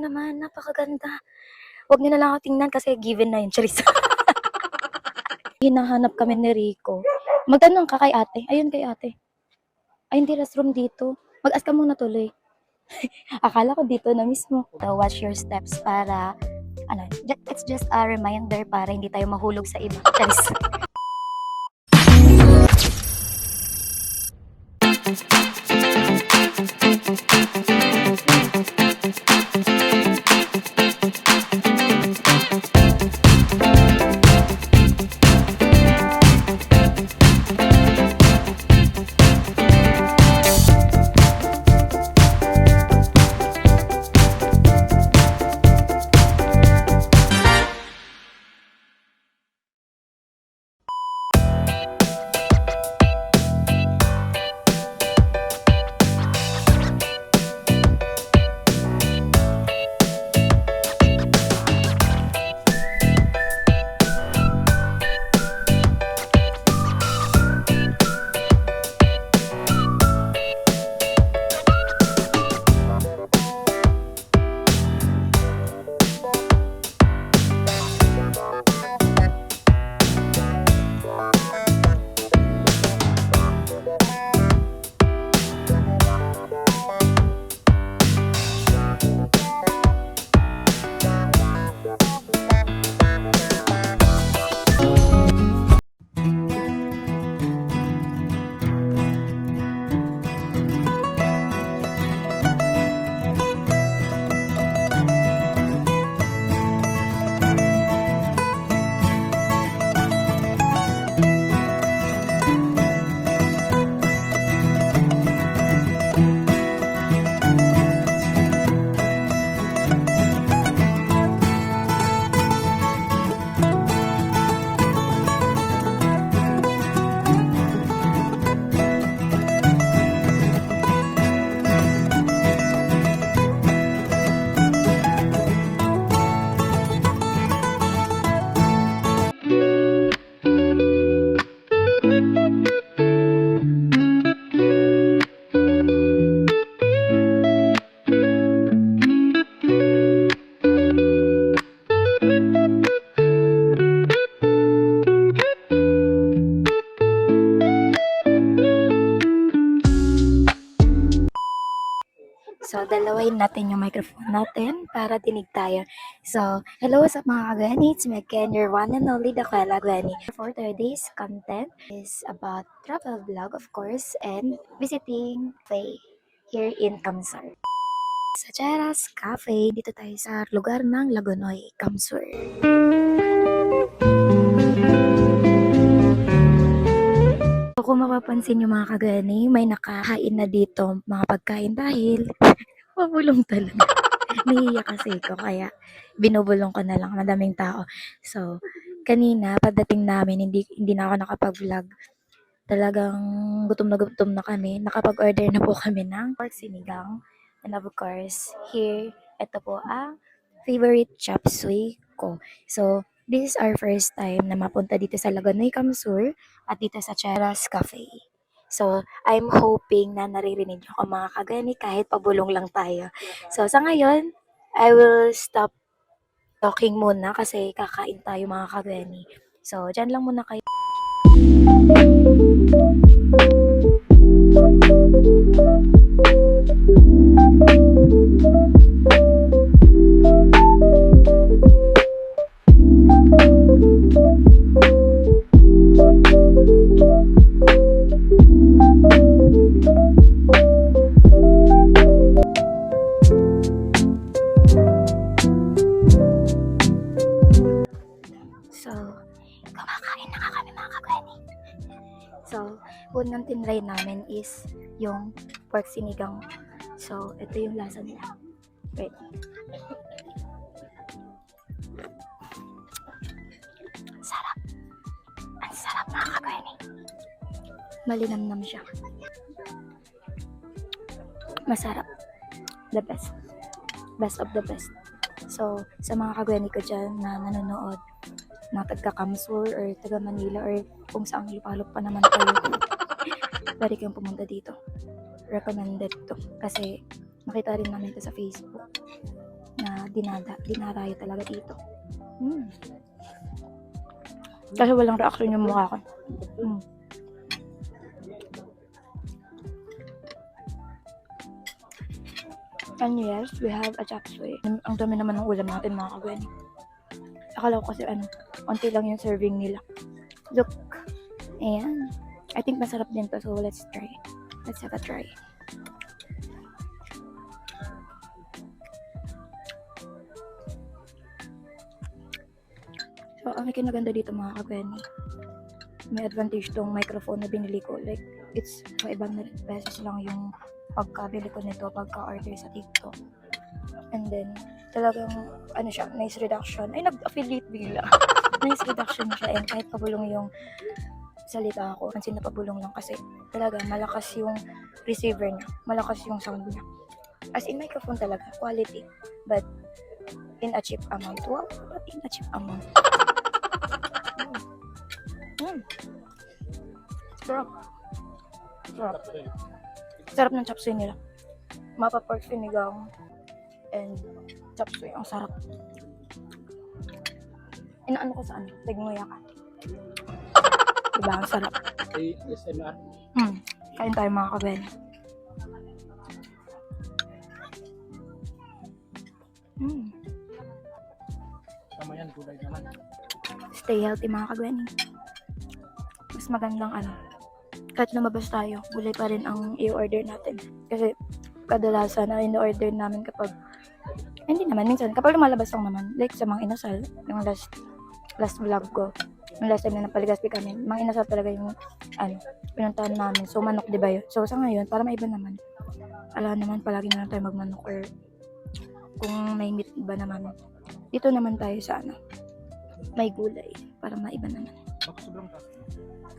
niyo naman, napakaganda. Huwag niyo na lang ako tingnan kasi given na yun, charis. Hinahanap kami ni Rico. Magtanong ka kay ate. Ayun kay ate. Ay, hindi restroom dito. Mag-ask ka muna tuloy. Akala ko dito na mismo. So, watch your steps para, it's just a reminder para hindi tayo mahulog sa iba. Charis. So, dalawain natin yung microphone natin para dinig tayo. So, hello sa mga kagwani. It's me again, your one and only Dakwela Gwenny. For today's content is about travel vlog, of course, and visiting cafe here in Kamsur. Sa Cheras Cafe, dito tayo sa lugar ng Lagonoy, Kamsur. Kung mapapansin yung mga kagani, may nakahain na dito mga pagkain dahil mabulong talaga. Nahiya kasi ko kaya binubulong ko na lang, madaming tao. So, kanina pagdating namin hindi na ako nakapag-vlog. Talagang gutom na kami. Nakapag-order na po kami ng pork sinigang. And of course, here, ito po ang favorite chop suey ko. So, this is our first time na mapunta dito sa Lagonoy, Kamsur at dito sa Cheras Cafe. So, I'm hoping na naririnig nyo ang mga kagani kahit pabulong lang tayo. So, sa ngayon, I will stop talking muna kasi kakain tayo mga kagani. So, dyan lang muna kayo. So, kumakain na nga kami mga kagani. So, unang tinry namin is yung pork sinigang. So, ito yung lasa nila. Wait. Sarap. Ang sarap mga kagani. Malinamnam siya. Masarap. The best. Best of the best. So, sa mga kagani ko dyan na nanonood, na taga-Kamsur or taga-Manila or kung saan lupalop pa naman kayo, pwede kayong pumunta dito. Recommended to. Kasi nakita rin namin ito sa Facebook na dinarayo talaga dito. Kasi walang reaction yung mukha ko. And yes, we have a chop suey. Ang dami naman ng ulam natin mga kagwen. Akala ko kasi onti lang yung serving nila. Look. Ayan. I think masarap din to, so let's try. Let's have a try. So, ang kinaganda dito mga kagwen, may advantage tong microphone na binili ko. Like, it's 500 pesos lang yung pagkabili ko nito, pagka-order sa TikTok. And then, talagang, siya, nice reduction. Ay, nag-affiliate bigla. Nice reduction siya, and kahit pabulong yung salita ako, pansin na pabulong lang kasi talaga malakas yung receiver niya, malakas yung sound niya. As in, microphone talaga, quality. But, in a cheap amount. Wow, but in a cheap amount. Sarap. Sarap ng chop suey nila. Mapa pork sinigang and chop suey. Ang sarap. Inaano ko sa tignuya ka. Diba? Ang sarap. ASMR. Kain tayo mga kabel. Tama yan, gulay naman. Stay healthy mga kagweni. Mas magandang kahit lumabas tayo, gulay pa rin ang i-order natin. Kasi kadalasan na in-order namin kapag, hindi naman, minsan, kapag lumalabas lang naman, like sa mga inasal, yung last vlog ko, yung last time na napaligaspi kami, mga inasal talaga yung, pinuntahan namin. So, manok, diba yun? So, sa ngayon, para maiba naman, ala naman, palagi na lang tayo magmanok or kung may meat ba naman, dito naman tayo sa may gulay, para maiba naman. Baka sobrang taas.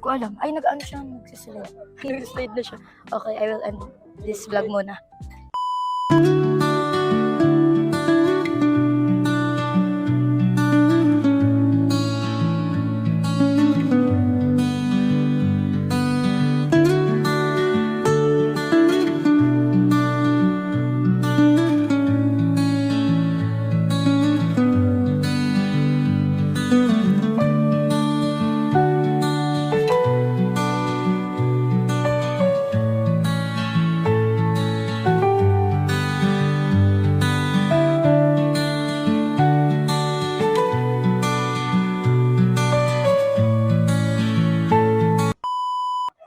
Ko alam. Ay, siya, nagsislide. Nag-slide na siya. Okay, I will end this vlog muna.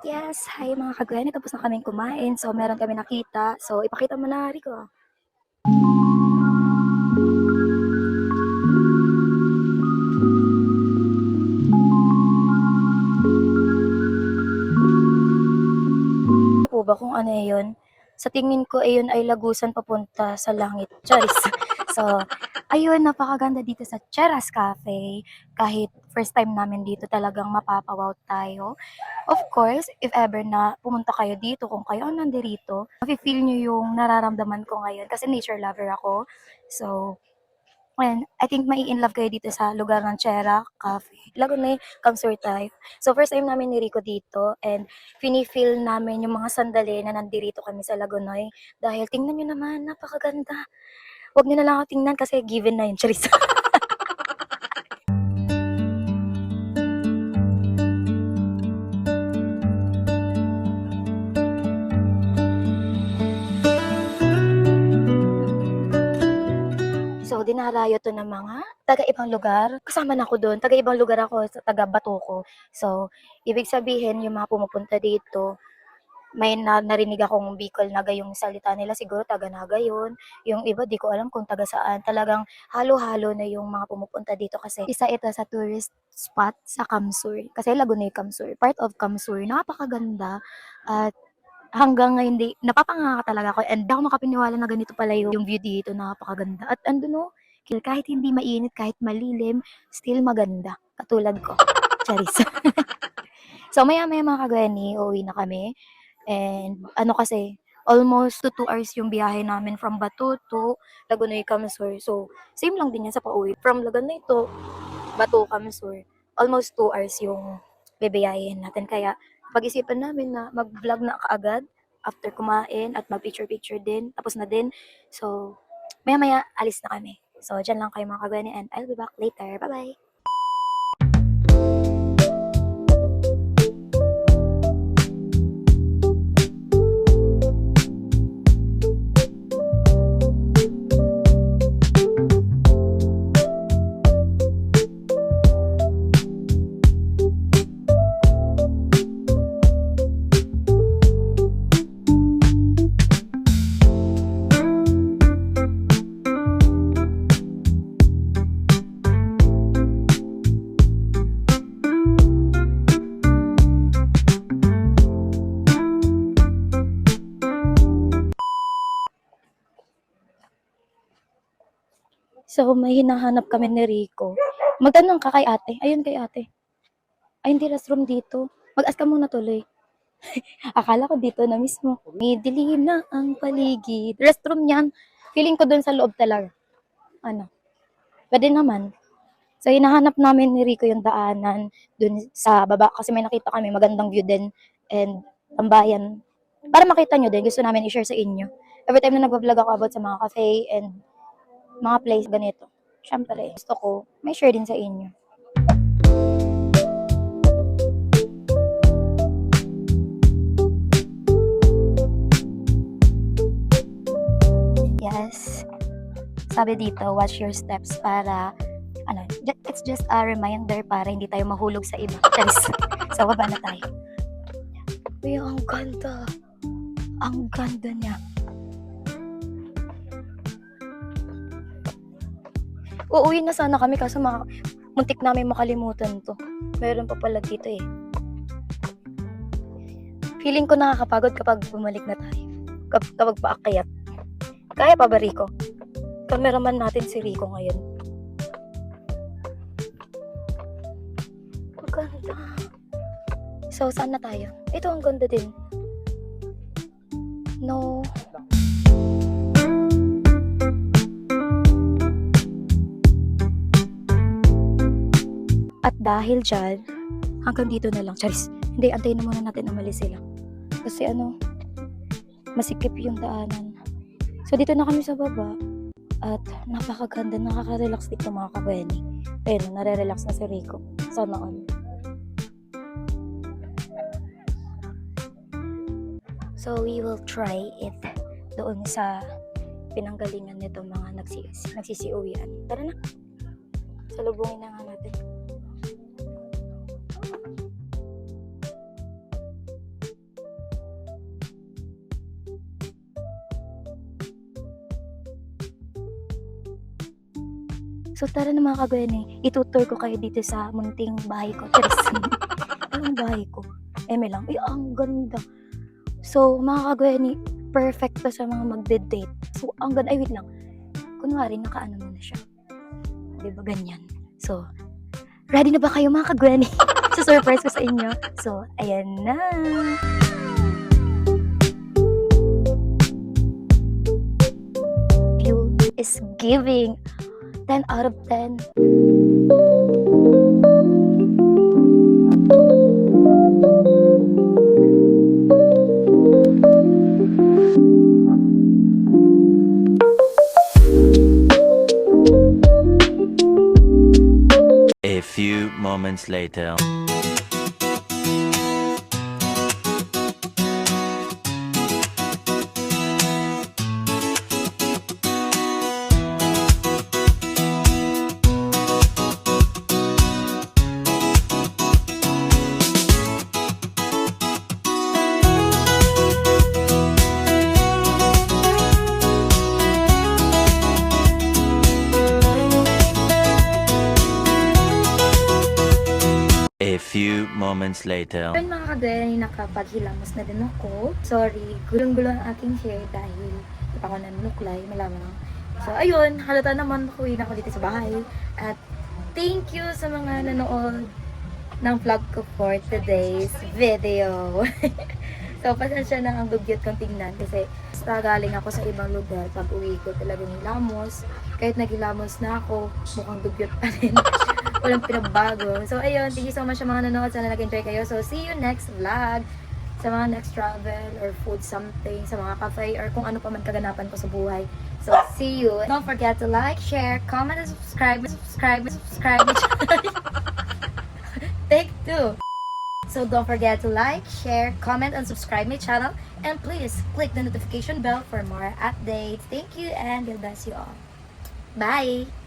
Yes, hi mga kagwen. Tapos na kaming kumain. So, meron kami nakita. So, ipakita mo na, Rico. Po ba kung ano yun? Sa tingin ko, ayun ay lagusan papunta sa langit. Charis. So, ayun, napakaganda dito sa Cheras Cafe. Kahit first time namin dito, talagang mapapawaw tayo. Of course, if ever na pumunta kayo dito, kung kayo ang nandirito, mafe-feel nyo yung nararamdaman ko ngayon kasi nature lover ako. So, and I think mai-inlove kayo dito sa lugar ng Chera Cafe. Lagunay, Kamsur tayo. So, first time namin ni Rico dito and feel namin yung mga sandali na nandirito kami sa Lagunoy. Dahil tingnan nyo naman, napakaganda. Huwag nyo na lang ako tingnan kasi given na yun, Charis. So, dinarayo to ng mga taga-ibang lugar. Kasama na ako doon. Taga-ibang lugar ako, sa taga-Batuco. So, ibig sabihin, yung mga pumupunta dito, may narinig akong Bicol Naga yung salita nila. Siguro taga-Naga yun. Yung iba, di ko alam kung taga saan. Talagang halo-halo na yung mga pumupunta dito kasi isa ito sa tourist spot sa Kamsur. Kasi Lagunay Kamsur. Part of Kamsur. Napakaganda. At hanggang ngayon, napapanganga talaga ako. And di ako makapiniwala na ganito pala yung view dito. Napakaganda. At no, kahit hindi mainit, kahit malilim, still maganda. Katulad ko. Charis. So, maya-maya mga kagani, uuwi na kami. And kasi, almost 2 hours yung biyahe namin from Batu to Lagunoy, Kamsur. So, same lang din yan sa pauwi. From Lagunoy to Batu, Kamsur, almost 2 hours yung bibiyahin natin. Kaya, pag-isipan namin na mag-vlog na kaagad after kumain at mag-picture-picture din. Tapos na din. So, Maya-maya, alis na kami. So, dyan lang kayo mga kagwani and I'll be back later. Bye-bye! So, may hinahanap kami ni Rico. Magtanong ka kay ate. Ayun kay ate. Ay, hindi restroom dito. Mag-ask ka muna tuloy. Akala ko dito na mismo. May dilim na ang paligid. Restroom yan. Feeling ko dun sa loob talaga. Ano? Pwede naman. So, hinahanap namin ni Rico yung daanan dun sa baba. Kasi may nakita kami. Magandang view din. And tambayan. Para makita nyo din. Gusto namin i-share sa inyo. Every time na nag-vlog ako about sa mga cafe and mga place ganito. Siyempre, gusto ko may share din sa inyo. Yes. Sabi dito, watch your steps para it's just a reminder para hindi tayo mahulog sa iba. Charis. So, baba na tayo. Uy, ang ganda. Ang ganda niya. Uuwi na sana kami kaso muntik namin makalimutan to. Meron pa pala dito eh. Feeling ko nakakapagod kapag bumalik na tayo. Kapag paakyat. Kaya pa ba Rico? Cameraman natin si Rico ngayon. Ang ganda. So, saan na tayo? Ito ang ganda din. No. At dahil dyan, hanggang dito na lang. Charis, hindi, antayin na muna natin umalis sila. Kasi masikip yung daanan. So, dito na kami sa baba. At napakaganda, nakaka-relax dito mga kabweni. Ayun, nare-relax na si Rico. Sana all. So, we will try it doon sa pinanggalingan nito mga nagsisiuwian. Tara na. Salubungin na nga natin. So tara na mga kagwene, itutur ko kayo dito sa munting bahay ko. Charis. Anong bahay ko? Eme lang. Ay, ang ganda. So mga kagwene, perfect to sa mga magde-date. So ang ganda. Ay, wait lang. Kunwari, nakaano muna siya. Diba ganyan? So, ready na ba kayo mga kagwene? So surprise ko sa inyo. So, ayan na. View is giving 10 out of 10. A few moments later. A few moments later. Ayun mga kagaya, nakapaghilamos na din ako. Sorry, gulong-gulo ang aking hair dahil di pa ako nanunuklay, malamang. So ayun, halata naman uwi na ako dito sa bahay. At thank you sa mga nanood ng vlog ko for today's video. So pasensya na ang dugyot kong tingnan kasi basta galing ako sa ibang lugar. Pag uwi ko talagang hilamos. Kahit naghilamos na ako, mukhang dugyot pa rin. Walang pinagbago. So ayun, thank you so much sa mga nanood. Sana nag-enjoy kayo. So see you next vlog. sa mga next travel or food something, sa mga cafe or kung ano pa man kaganapan ko sa buhay. So, see you. Don't forget to like, share, comment, and subscribe. Take 2. So don't forget to like, share, comment, and subscribe my channel. And please click the notification bell for more updates. Thank you and God bless you all. Bye!